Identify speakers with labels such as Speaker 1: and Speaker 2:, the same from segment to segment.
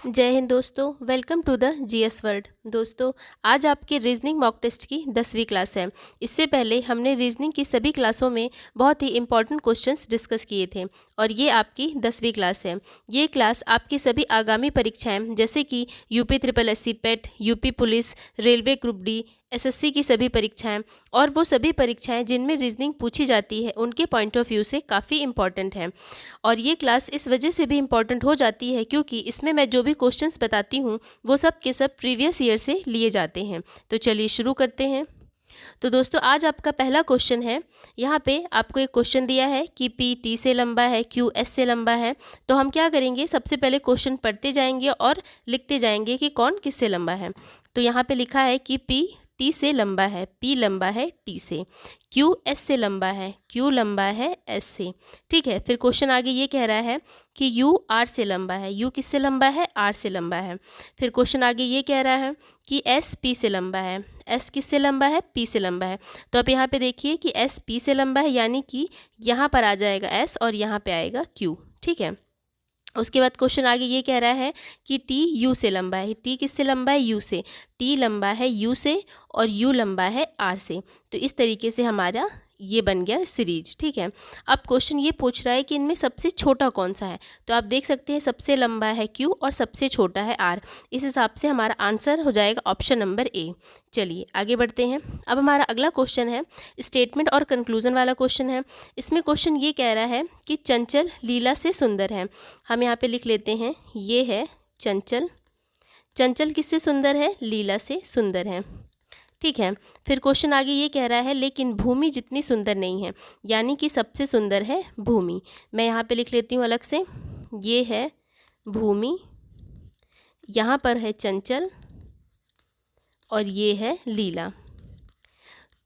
Speaker 1: जय हिंद दोस्तों, welcome to the GS world. दोस्तों, आज आपके रीजनिंग मॉक टेस्ट की 10वीं क्लास है। इससे पहले हमने रीजनिंग की सभी क्लासों में बहुत ही इंपॉर्टेंट क्वेश्चंस डिस्कस किए थे और ये आपकी 10वीं क्लास है। ये क्लास आपकी सभी आगामी परीक्षाएं जैसे कि यूपी ट्रिपल एससी पेट, UP police, railway group D, SSC की सभी परीक्षाएं और वो सभी परीक्षाएं जिनमें रीजनिंग पूछी जाती है उनके पॉइंट ऑफ व्यू से काफ़ी इंपॉर्टेंट है। और ये क्लास इस वजह से भी इम्पॉर्टेंट हो जाती है क्योंकि इसमें मैं जो भी क्वेश्चंस बताती हूँ वो सब के सब प्रीवियस ईयर से लिए जाते हैं। तो चलिए शुरू करते हैं। तो दोस्तों, आज आपका पहला क्वेश्चन है। यहाँ पे आपको एक क्वेश्चन दिया है कि पी टी से लंबा है, क्यू एस से लंबा है। तो हम क्या करेंगे, सबसे पहले क्वेश्चन पढ़ते जाएंगे और लिखते जाएंगे कि कौन किससे लंबा है। तो यहाँ पे लिखा है कि पी टी से लंबा है, पी लंबा है टी से। क्यू एस से लंबा है, क्यू लंबा है एस से। ठीक है, फिर क्वेश्चन आगे ये कह रहा है कि यू आर से लंबा है, यू किससे लंबा है, आर से लंबा है। फिर क्वेश्चन आगे ये कह रहा है कि एस पी से लंबा है, एस किससे लंबा है, पी से लंबा है। तो अब यहाँ पे देखिए कि एस पी से लंबा है, यानी कि यहाँ पर आ जाएगा एस और यहाँ पे आएगा क्यू। ठीक है, उसके बाद क्वेश्चन आगे ये कह रहा है कि टी यू से लंबा है, टी किससे लंबा है, यू से। टी लंबा है यू से और यू लंबा है आर से। तो इस तरीके से हमारा ये बन गया सीरीज। ठीक है, अब क्वेश्चन ये पूछ रहा है कि इनमें सबसे छोटा कौन सा है। तो आप देख सकते हैं सबसे लंबा है क्यू और सबसे छोटा है आर। इस हिसाब से हमारा आंसर हो जाएगा ऑप्शन नंबर ए। चलिए आगे बढ़ते हैं। अब हमारा अगला क्वेश्चन है स्टेटमेंट और कंक्लूजन वाला क्वेश्चन है। इसमें क्वेश्चन ये कह रहा है कि चंचल लीला से सुंदर है। हम यहाँ पे लिख लेते हैं, ये है चंचल। चंचल किससे सुंदर है, लीला से सुंदर है। ठीक है, फिर क्वेश्चन आगे ये कह रहा है लेकिन भूमि जितनी सुंदर नहीं है, यानी कि सबसे सुंदर है भूमि। मैं यहाँ पे लिख लेती हूँ अलग से, ये है भूमि, यहाँ पर है चंचल और ये है लीला।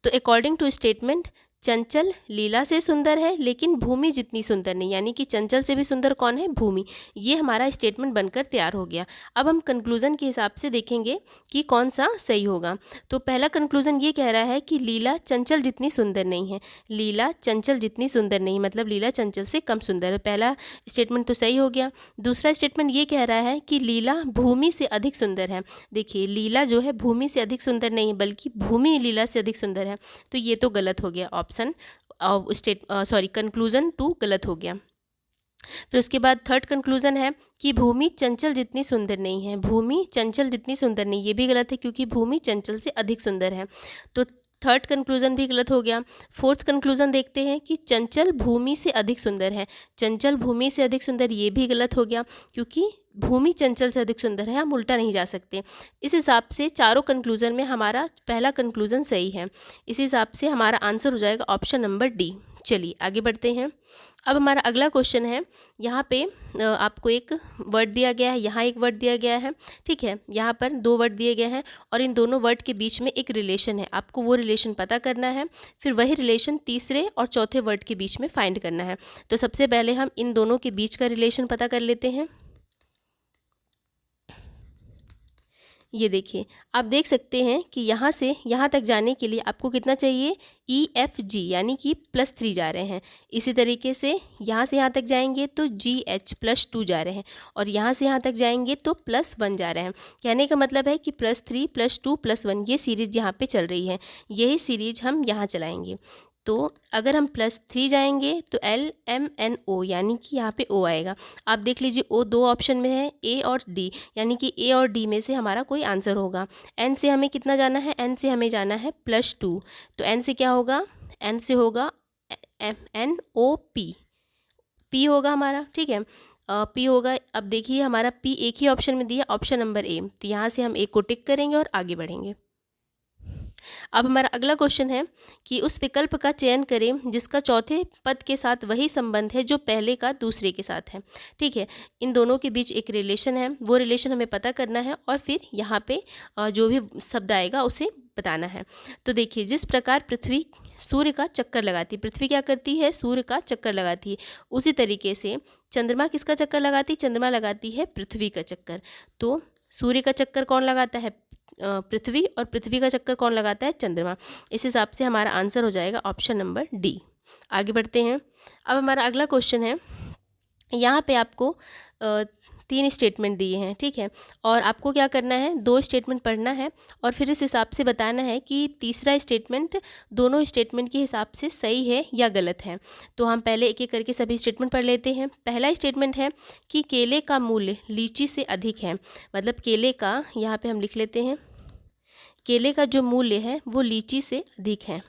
Speaker 1: तो अकॉर्डिंग टू स्टेटमेंट चंचल लीला से सुंदर है लेकिन भूमि जितनी सुंदर नहीं, यानी कि चंचल से भी सुंदर कौन है, भूमि। ये हमारा स्टेटमेंट बनकर तैयार हो गया। अब हम कंक्लूजन के हिसाब से देखेंगे कि कौन सा सही होगा। तो पहला कंक्लूजन ये कह रहा है कि लीला चंचल जितनी सुंदर नहीं है। लीला चंचल जितनी सुंदर नहीं, मतलब लीला चंचल से कम सुंदर है। पहला स्टेटमेंट तो सही हो गया। दूसरा स्टेटमेंट ये कह रहा है कि लीला भूमि से अधिक सुंदर है। देखिए, लीला जो है भूमि से अधिक सुंदर नहीं है बल्कि भूमि लीला से अधिक सुंदर है। तो ये तो गलत हो गया, ऑप्शन कंक्लूजन 2 गलत हो गया। फिर उसके बाद थर्ड कंक्लूजन है कि भूमि चंचल जितनी सुंदर नहीं है। भूमि चंचल जितनी सुंदर नहीं, ये भी गलत है क्योंकि भूमि चंचल से अधिक सुंदर है। तो थर्ड कंक्लूजन भी गलत हो गया। फोर्थ कंक्लूजन देखते हैं कि चंचल भूमि से अधिक सुंदर है। चंचल भूमि से अधिक सुंदर, ये भी गलत हो गया क्योंकि भूमि चंचल से अधिक सुंदर है, हम उल्टा नहीं जा सकते। इस हिसाब से चारों कंक्लूजन में हमारा पहला कंक्लूजन सही है। इस हिसाब से हमारा आंसर हो जाएगा ऑप्शन नंबर डी। चलिए आगे बढ़ते हैं। अब हमारा अगला क्वेश्चन है, यहाँ पे आपको एक वर्ड दिया गया है, यहाँ एक वर्ड दिया गया है। ठीक है, यहाँ पर 2 वर्ड दिए गए हैं और इन दोनों वर्ड के बीच में एक रिलेशन है। आपको वो रिलेशन पता करना है, फिर वही रिलेशन तीसरे और चौथे वर्ड के बीच में फाइंड करना है। तो सबसे पहले हम इन दोनों के बीच का रिलेशन पता कर लेते हैं। ये देखिए, आप देख सकते हैं कि यहाँ से यहाँ तक जाने के लिए आपको कितना चाहिए, EFG, यानी कि +3 जा रहे हैं। इसी तरीके से यहाँ से यहाँ तक जाएंगे तो GH +2 जा रहे हैं और यहाँ से यहाँ तक जाएंगे तो +1 जा रहे हैं। कहने का मतलब है कि +3 +2 +1 ये सीरीज यहाँ पे चल रही है, यही सीरीज हम यहाँ चलाएंगे। तो अगर हम +3 जाएंगे तो LMNO, यानी कि यहाँ पे O आएगा। आप देख लीजिए O 2 ऑप्शन में है, A और D, यानी कि A और D में से हमारा कोई आंसर होगा। N से हमें कितना जाना है, N से हमें जाना है +2। तो N से क्या होगा, N से होगा NOP, P होगा हमारा। ठीक है, P होगा। अब देखिए हमारा P एक ही ऑप्शन में दिया, ऑप्शन नंबर A। तो यहाँ से हम A को टिक करेंगे और आगे बढ़ेंगे। अब हमारा अगला क्वेश्चन है कि उस विकल्प का चयन करें जिसका चौथे पद के साथ वही संबंध है जो पहले का दूसरे के साथ है। ठीक है, इन दोनों के बीच एक रिलेशन है, वो रिलेशन हमें पता करना है और फिर यहाँ पे जो भी शब्द आएगा उसे बताना है। तो देखिए, जिस प्रकार पृथ्वी सूर्य का चक्कर लगाती है, पृथ्वी क्या करती है, सूर्य का चक्कर लगाती है, उसी तरीके से चंद्रमा किसका चक्कर लगाती है, चंद्रमा लगाती है पृथ्वी का चक्कर। तो सूर्य का चक्कर कौन लगाता है, पृथ्वी, और पृथ्वी का चक्कर कौन लगाता है, चंद्रमा। इस हिसाब से हमारा आंसर हो जाएगा ऑप्शन नंबर डी। आगे बढ़ते हैं। अब हमारा अगला क्वेश्चन है, यहाँ पे आपको 3 स्टेटमेंट दिए हैं, ठीक है। और आपको क्या करना है, 2 स्टेटमेंट पढ़ना है और फिर इस हिसाब से बताना है कि तीसरा स्टेटमेंट दोनों स्टेटमेंट के हिसाब से सही है या गलत है। तो हम पहले एक एक करके सभी स्टेटमेंट पढ़ लेते हैं। पहला स्टेटमेंट है कि केले का मूल्य लीची से अधिक है। मतलब केले का, यहाँ पे हम लिख लेते हैं, केले का जो मूल्य है वो लीची से अधिक है,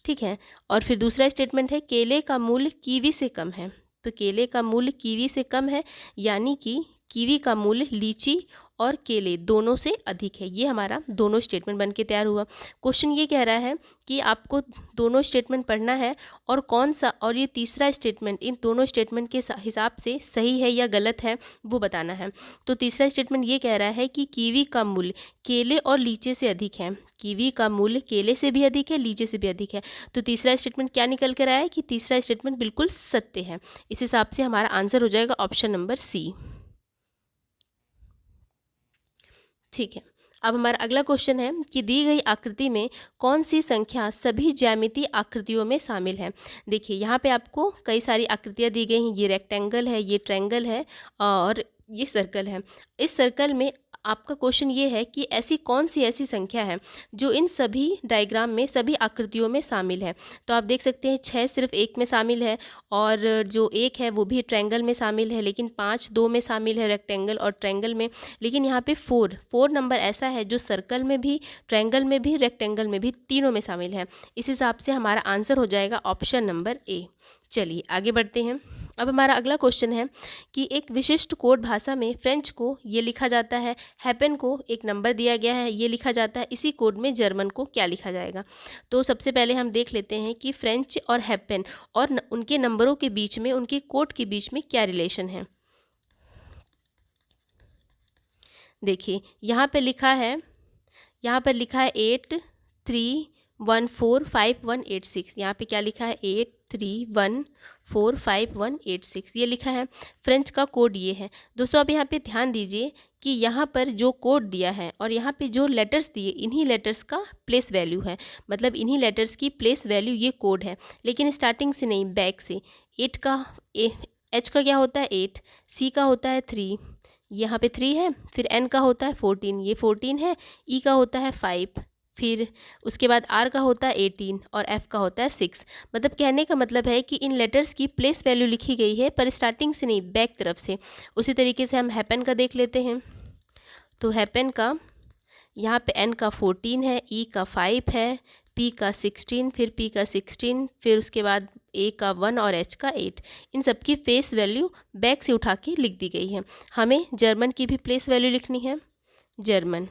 Speaker 1: ठीक है। और फिर दूसरा स्टेटमेंट है केले का मूल्य कीवी से कम है। तो केले का मूल्य कीवी से कम है, यानी कि कीवी का मूल्य लीची और केले दोनों से अधिक है। ये हमारा दोनों स्टेटमेंट बन के तैयार हुआ। क्वेश्चन ये कह रहा है कि आपको दोनों स्टेटमेंट पढ़ना है और कौन सा और ये तीसरा स्टेटमेंट इन दोनों स्टेटमेंट के हिसाब से सही है या गलत है वो बताना है। तो तीसरा स्टेटमेंट ये कह रहा है कि कीवी का मूल्य केले और लीची से अधिक है। कीवी का मूल्य केले से भी अधिक है, लीची से भी अधिक है। तो तीसरा स्टेटमेंट क्या निकल कर आया है कि तीसरा स्टेटमेंट बिल्कुल सत्य है। इस हिसाब से हमारा आंसर हो जाएगा ऑप्शन नंबर सी, ठीक है। अब हमारा अगला क्वेश्चन है कि दी गई आकृति में कौन सी संख्या सभी ज्यामितीय आकृतियों में शामिल है। देखिए यहाँ पे आपको कई सारी आकृतियाँ दी गई हैं। ये रेक्टेंगल है, ये ट्रायंगल है और ये सर्कल है। इस सर्कल में आपका क्वेश्चन ये है कि ऐसी कौन सी ऐसी संख्या है जो इन सभी डायग्राम में, सभी आकृतियों में शामिल है। तो आप देख सकते हैं 6 सिर्फ एक में शामिल है और जो 1 है वो भी ट्रायंगल में शामिल है, लेकिन 5 2 में शामिल है, रेक्टेंगल और ट्रायंगल में। लेकिन यहाँ पे 4 नंबर ऐसा है जो सर्कल में भी, ट्रायंगल में भी, रेक्टेंगल में भी, तीनों में शामिल है। इस हिसाब से हमारा आंसर हो जाएगा ऑप्शन नंबर ए। चलिए आगे बढ़ते हैं। अब हमारा अगला क्वेश्चन है कि एक विशिष्ट कोड भाषा में फ्रेंच को ये लिखा जाता है, हैपन को एक नंबर दिया गया है, ये लिखा जाता है। इसी कोड में जर्मन को क्या लिखा जाएगा। तो सबसे पहले हम देख लेते हैं कि फ्रेंच और हैपन और उनके नंबरों के बीच में, उनके कोड के बीच में क्या रिलेशन है। देखिए यहाँ पर लिखा है 83145186। यहाँ पे क्या लिखा है 83145186, ये लिखा है। फ्रेंच का कोड ये है। दोस्तों अब यहाँ पे ध्यान दीजिए कि यहाँ पर जो कोड दिया है और यहाँ पे जो लेटर्स दिए, इन्हीं लेटर्स का प्लेस वैल्यू है। मतलब इन्हीं लेटर्स की प्लेस वैल्यू ये कोड है, लेकिन स्टार्टिंग से नहीं, बैक से। एच का क्या होता है 8, सी का होता है 3, यहाँ पे 3 है, फिर एन का होता है 14, ये 14 है, ई का होता है 5, फिर उसके बाद आर का होता है 18 और एफ का होता है 6। मतलब कहने का मतलब है कि इन लेटर्स की प्लेस वैल्यू लिखी गई है पर स्टार्टिंग से नहीं, बैक तरफ से। उसी तरीके से हम हैपन का देख लेते हैं। तो हैपन का यहाँ पे एन का 14 है, ई का 5 है, पी का 16, फिर पी का 16, फिर उसके बाद ए का 1 और एच का 8। इन सब की प्लेस वैल्यू बैक से उठा के लिख दी गई है। हमें जर्मन की भी प्लेस वैल्यू लिखनी है, जर्मन।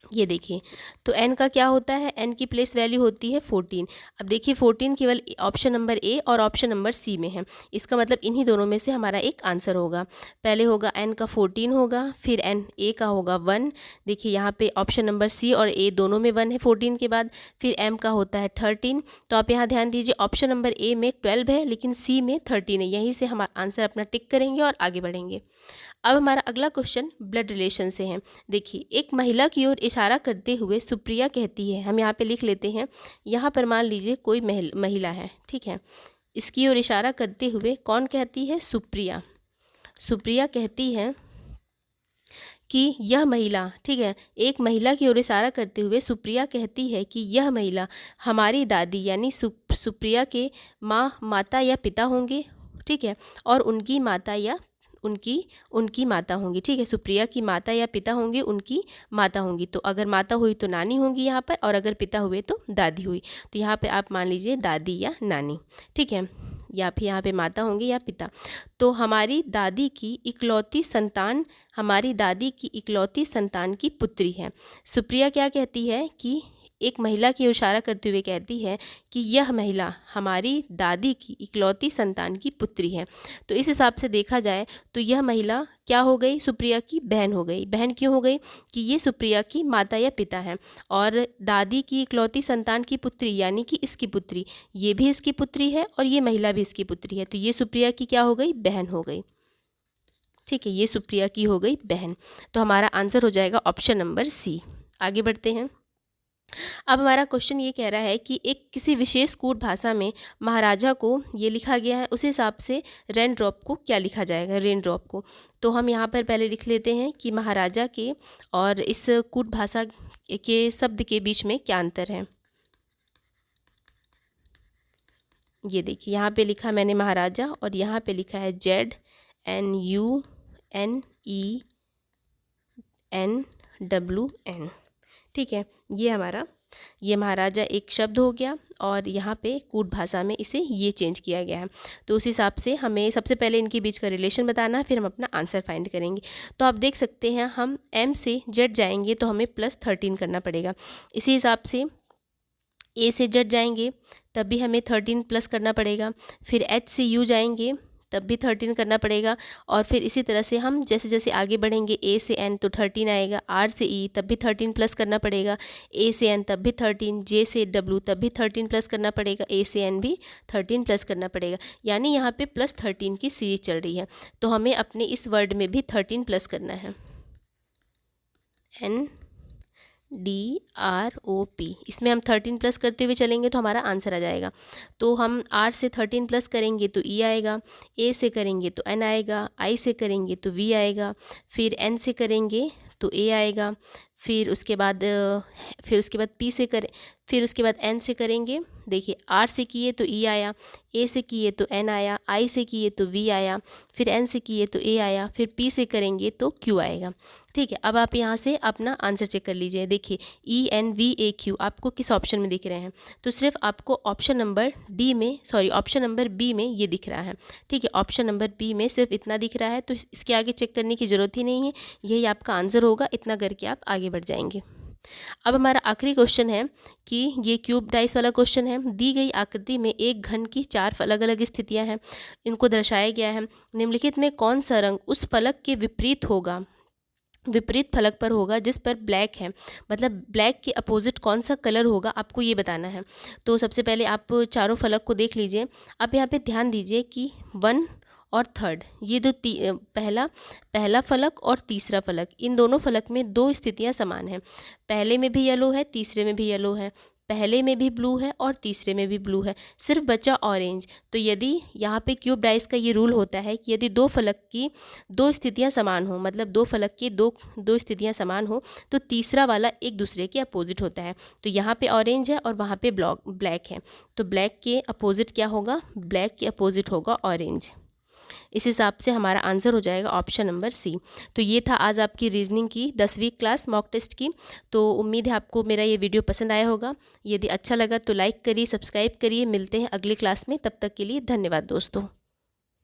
Speaker 1: ये देखिए, तो n का क्या होता है, n की प्लेस वैल्यू होती है 14। अब देखिए 14 केवल ऑप्शन नंबर ए और ऑप्शन नंबर सी में है। इसका मतलब इन्हीं दोनों में से हमारा एक आंसर होगा। पहले होगा n का 14 होगा, फिर n a का होगा 1। देखिए यहाँ पे ऑप्शन नंबर सी और ए दोनों में 1 है 14 के बाद। फिर m का होता है 13। तो आप यहाँ ध्यान दीजिए, ऑप्शन नंबर ए में 12 है लेकिन सी में 13 है। यहीं से हम आंसर अपना टिक करेंगे और आगे बढ़ेंगे। अब हमारा अगला क्वेश्चन ब्लड रिलेशन से है। देखिए, एक महिला की ओर इशारा करते हुए सुप्रिया कहती है, हम यहाँ पे लिख लेते हैं। यहाँ पर मान लीजिए कोई महिला है, ठीक है। इसकी ओर इशारा करते हुए कौन कहती है, सुप्रिया। सुप्रिया कहती है कि यह महिला, ठीक है, एक महिला की ओर इशारा करते हुए सुप्रिया कहती है कि यह महिला हमारी दादी यानी सुप्रिया के माता या पिता होंगे, ठीक है, और उनकी माता या उनकी माता होंगी, ठीक है। सुप्रिया की माता या पिता होंगे, उनकी माता होंगी। तो अगर माता हुई तो नानी होंगी यहाँ पर, और अगर पिता हुए तो दादी हुई। तो यहाँ पे आप मान लीजिए दादी या नानी, ठीक है, या फिर यहाँ पे माता होंगे या पिता। तो हमारी दादी की इकलौती संतान की पुत्री है। सुप्रिया क्या कहती है कि एक महिला की इशारा करते हुए कहती है कि यह महिला हमारी दादी की इकलौती संतान की पुत्री है। तो इस हिसाब से देखा जाए तो यह महिला क्या हो गई, सुप्रिया की बहन हो गई। बहन क्यों हो गई कि ये सुप्रिया की माता या पिता है, और दादी की इकलौती संतान की पुत्री यानी कि इसकी पुत्री, ये भी इसकी पुत्री है और ये महिला भी इसकी पुत्री है। तो ये सुप्रिया की क्या हो गई, बहन हो गई, ठीक है, ये सुप्रिया की हो गई बहन। तो हमारा आंसर हो जाएगा ऑप्शन नंबर सी। आगे बढ़ते हैं। अब हमारा क्वेश्चन ये कह रहा है कि एक किसी विशेष कूट भाषा में महाराजा को ये लिखा गया है, उस हिसाब से रेन ड्रॉप को क्या लिखा जाएगा, रेन ड्रॉप को। तो हम यहाँ पर पहले लिख लेते हैं कि महाराजा के और इस कूट भाषा के शब्द के बीच में क्या अंतर है। ये देखिए यहाँ पे लिखा मैंने महाराजा और यहाँ पे लिखा है ZNUNENWN। ठीक है, ये महाराजा एक शब्द हो गया और यहाँ पे कूट भाषा में इसे ये चेंज किया गया है। तो उस हिसाब से हमें सबसे पहले इनके बीच का रिलेशन बताना है, फिर हम अपना आंसर फाइंड करेंगे। तो आप देख सकते हैं हम M से Z जाएंगे तो हमें +13 करना पड़ेगा। इसी हिसाब से A से Z जाएंगे तब भी हमें 13 प्लस करना पड़ेगा। फिर H से U जाएंगे तब भी 13 करना पड़ेगा। और फिर इसी तरह से हम जैसे जैसे आगे बढ़ेंगे A से N तो 13 आएगा, R से E तब भी 13 प्लस करना पड़ेगा, A से N तब भी 13, J से W तब भी 13 प्लस करना पड़ेगा, A से N भी 13 प्लस करना पड़ेगा। यानी यहाँ पे +13 की सीरीज चल रही है, तो हमें अपने इस वर्ड में भी 13 प्लस करना है। NDROP, इसमें हम 13 प्लस करते हुए चलेंगे तो हमारा आंसर आ जाएगा। तो हम R से 13 प्लस करेंगे तो E आएगा, A से करेंगे तो N आएगा, I से करेंगे तो V आएगा, फिर N से करेंगे तो A आएगा, फिर उसके बाद P से करें, फिर उसके बाद N से करेंगे। देखिए R से किए तो E आया, A से किए तो N आया, I से किए तो V आया, फिर N से किए तो A आया, फिर P से करेंगे तो Q आएगा। ठीक है, अब आप यहाँ से अपना आंसर चेक कर लीजिए। देखिए ENVAQ आपको किस ऑप्शन में दिख रहे हैं, तो सिर्फ आपको ऑप्शन नंबर B में ये दिख रहा है। ठीक है, ऑप्शन नंबर B में सिर्फ इतना दिख रहा है, तो इसके आगे चेक करने की ज़रूरत ही नहीं है, यही आपका आंसर होगा। इतना करके आप आगे बढ़ जाएंगे। अब हमारा आखिरी क्वेश्चन है कि ये क्यूब डाइस वाला क्वेश्चन है। दी गई आकृति में एक घन की 4 अलग अलग स्थितियां हैं, इनको दर्शाया गया है। निम्नलिखित में कौन सा रंग उस फलक के विपरीत फलक पर होगा जिस पर ब्लैक है, मतलब ब्लैक के अपोजिट कौन सा कलर होगा, आपको ये बताना है। तो सबसे पहले आप चारों फलक को देख लीजिए। आप यहाँ पे ध्यान दीजिए कि 1 और 3 ये दो पहला फलक और तीसरा फलक, इन दोनों फलक में 2 स्थितियाँ समान हैं। पहले में भी येलो है, तीसरे में भी येलो है, पहले में भी ब्लू है और तीसरे में भी ब्लू है, सिर्फ बचा ऑरेंज। तो यदि यहाँ पे क्यूब डाइस का ये रूल होता है कि यदि 2 फलक की 2 स्थितियाँ समान हो, मतलब 2 फलक की दो स्थितियाँ समान हो, तो तीसरा वाला एक दूसरे के अपोजिट होता है। तो यहाँ पे ऑरेंज है और वहाँ पे ब्लैक है, तो ब्लैक के अपोजिट क्या होगा, ब्लैक के अपोजिट होगा ऑरेंज। इस हिसाब से हमारा आंसर हो जाएगा ऑप्शन नंबर C। तो ये था आज आपकी रीजनिंग की 10वीं क्लास मॉक टेस्ट की। तो उम्मीद है आपको मेरा ये वीडियो पसंद आया होगा। यदि अच्छा लगा तो लाइक करिए, सब्सक्राइब करिए। मिलते हैं अगली क्लास में, तब तक के लिए धन्यवाद दोस्तों।